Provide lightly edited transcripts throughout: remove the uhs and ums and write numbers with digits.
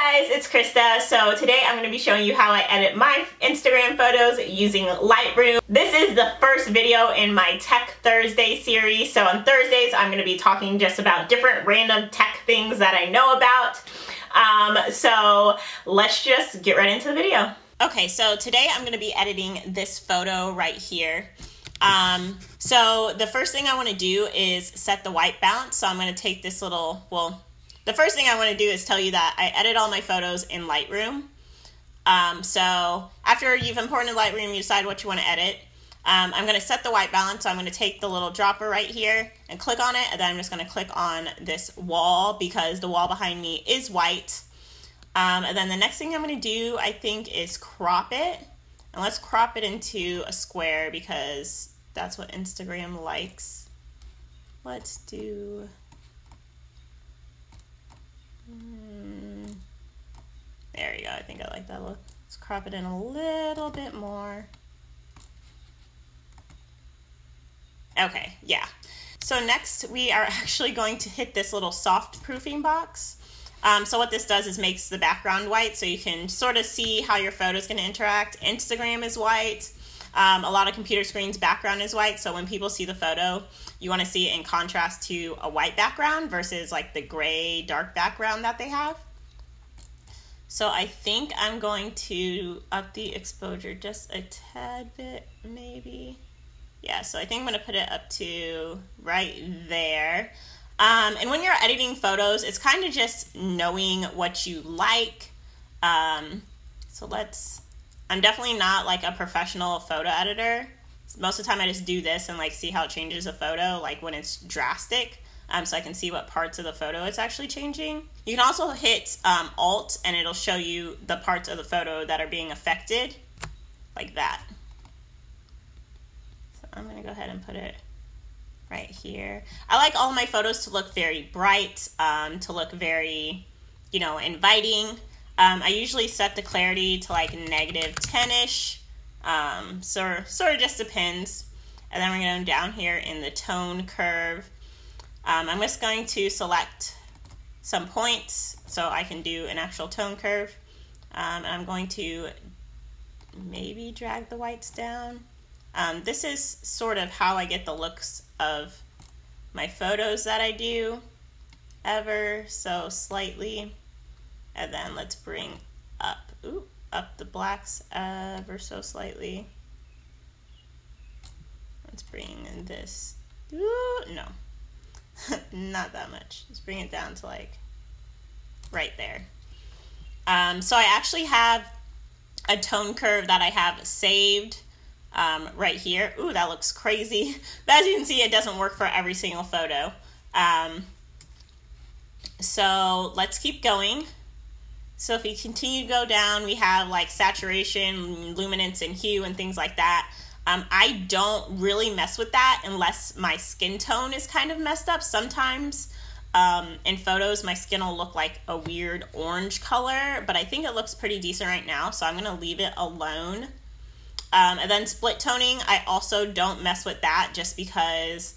Hey guys, it's Krista. So today I'm going to be showing you how I edit my Instagram photos using Lightroom. This is the first video in my Tech Thursday series. So on Thursdays I'm going to be talking just about different random tech things that I know about. So let's just get right into the video. Okay, so today I'm going to be editing this photo right here. So the first thing I want to do is set the white balance. So I'm going to take this little, the first thing I want to do is tell you that I edit all my photos in Lightroom. So after you've imported Lightroom, you decide what you want to edit. I'm going to set the white balance. So I'm going to take the little dropper right here and click on it. And then I'm just going to click on this wall because the wall behind me is white. And then the next thing I'm going to do, I think, is crop it. And let's crop it into a square because that's what Instagram likes. Let's do... There you go. I think I like that look. Let's crop it in a little bit more. Okay, yeah. So next we are actually going to hit this little soft proofing box. So what this does is makes the background white so you can sort of see how your photo is going to interact. Instagram is white. A lot of computer screens' background is white, so when people see the photo, you want to see it in contrast to a white background versus like the gray dark background that they have. So I think I'm going to up the exposure just a tad bit, maybe. Yeah, so I think I'm going to put it up to right there. And when you're editing photos, it's kind of just knowing what you like. So I'm definitely not like a professional photo editor. Most of the time I just do this and like see how it changes a photo, like when it's drastic, so I can see what parts of the photo it's actually changing. You can also hit Alt and it'll show you the parts of the photo that are being affected, like that. So I'm gonna go ahead and put it right here. I like all my photos to look very bright, to look very, inviting. I usually set the clarity to like -10-ish. So sort of just depends. And then we're going down here in the tone curve. I'm just going to select some points so I can do an actual tone curve. And I'm going to maybe drag the whites down. This is sort of how I get the looks of my photos that I do, ever so slightly. And then let's bring up the blacks ever so slightly. Let's bring in this, no, not that much. Let's bring it down to like right there. So I actually have a tone curve that I have saved right here. Ooh, that looks crazy. But as you can see, it doesn't work for every single photo. So let's keep going. So if we continue to go down, we have like saturation, luminance, and hue and things like that. I don't really mess with that unless my skin tone is kind of messed up. Sometimes in photos, my skin will look like a weird orange color, but I think it looks pretty decent right now, so I'm going to leave it alone. And then split toning, I also don't mess with that just because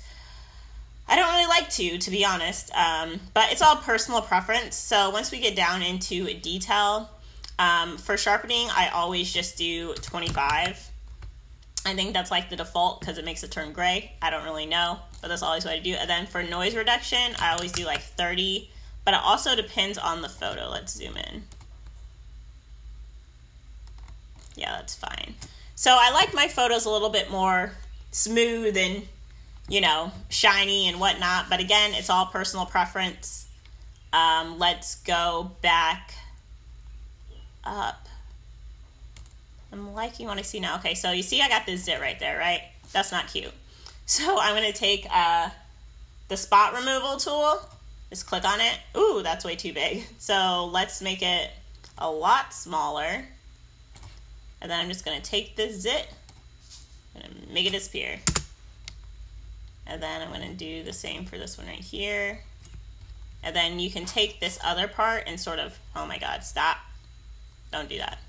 I don't really like to be honest, but it's all personal preference. So once we get down into detail, for sharpening, I always just do 25. I think that's like the default because it makes it turn gray. I don't really know, but that's always what I do. And then for noise reduction, I always do like 30, but it also depends on the photo. Let's zoom in. Yeah, that's fine. So I like my photos a little bit more smooth and shiny and whatnot, but again, it's all personal preference. Let's go back up. I'm liking what I see now. Okay, so you see I got this zit right there, right? That's not cute. So I'm gonna take the spot removal tool, just click on it. Ooh, that's way too big. So let's make it a lot smaller. And then I'm just gonna take this zit and make it disappear. And then I'm going to do the same for this one right here. And then you can take this other part and sort of, oh my God, stop. Don't do that.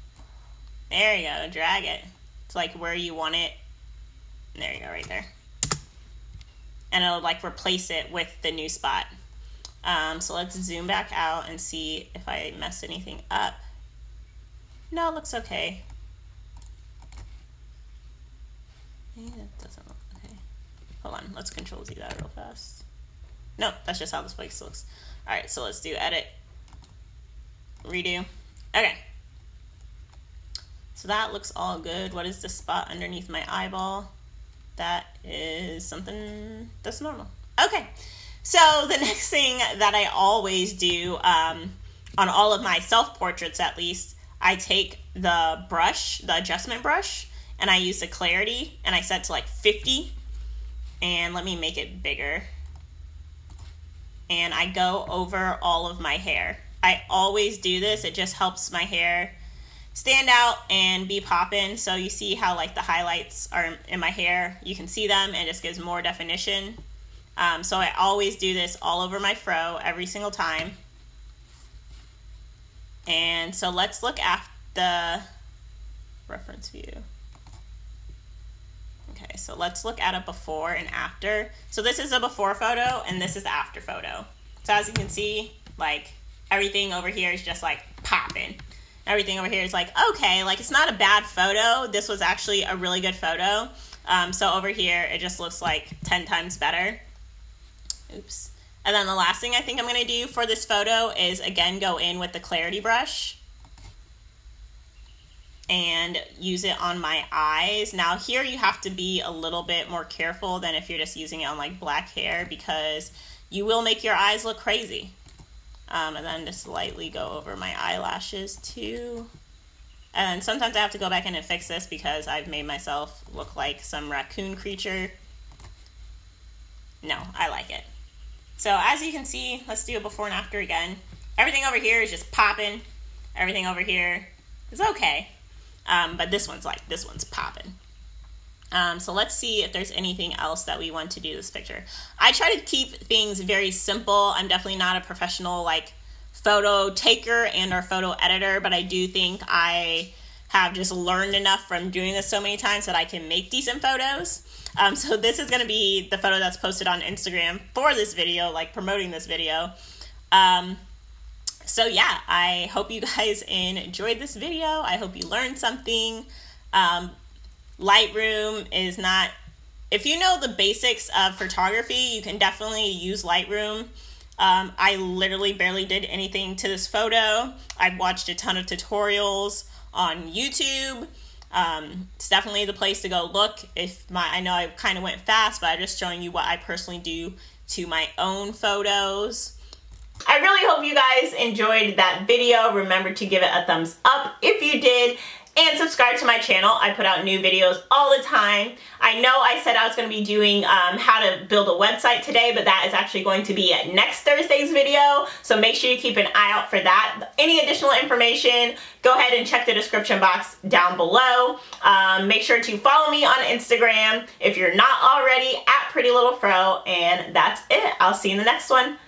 There you go, drag it. It's like where you want it. There you go, right there. And it'll like replace it with the new spot. So let's zoom back out and see if I mess anything up. No, it looks okay. It doesn't look okay. Hold on, let's Control Z that real fast. Nope, that's just how this place looks. All right, so let's do edit, redo. Okay. So that looks all good. What is the spot underneath my eyeball? That is something that's normal. Okay. So the next thing that I always do, on all of my self-portraits at least, I take the brush, the adjustment brush, and I use the clarity, and I set to like 50. And let me make it bigger. And I go over all of my hair. I always do this. It just helps my hair stand out and be poppin'. So you see how like the highlights are in my hair. You can see them, and it just gives more definition. So I always do this all over my fro every single time. And so let's look at the reference view. Okay, so let's look at a before and after. So this is a before photo, and this is the after photo. So as you can see, like everything over here is just like popping. Everything over here is like, okay, like it's not a bad photo. This was actually a really good photo. So over here, it just looks like 10 times better. Oops. And then the last thing I think I'm gonna do for this photo is again go in with the clarity brush and use it on my eyes. Now here you have to be a little bit more careful than if you're just using it on like black hair, because you will make your eyes look crazy. And then just lightly go over my eyelashes too. And sometimes I have to go back in and fix this because I've made myself look like some raccoon creature. No, I like it. So as you can see, let's do a before and after again. Everything over here is just popping. Everything over here is okay. But this one's popping. So let's see if there's anything else that we want to do this picture. I try to keep things very simple. I'm definitely not a professional like photo taker and or photo editor, but I do think I have just learned enough from doing this so many times that I can make decent photos. So this is going to be the photo that's posted on Instagram for this video, like promoting this video. So yeah, I hope you guys enjoyed this video. I hope you learned something. Lightroom is not, if you know the basics of photography, you can definitely use Lightroom. I literally barely did anything to this photo. I've watched a ton of tutorials on YouTube. It's definitely the place to go look. I know I kind of went fast, but I'm just showing you what I personally do to my own photos. I really hope you guys enjoyed that video. Remember to give it a thumbs up if you did, and subscribe to my channel. I put out new videos all the time. I know I said I was going to be doing how to build a website today, but that is actually going to be at next Thursday's video, so make sure you keep an eye out for that. Any additional information, go ahead and check the description box down below. Make sure to follow me on Instagram if you're not already, at PrettyLittleFro, and that's it. I'll see you in the next one.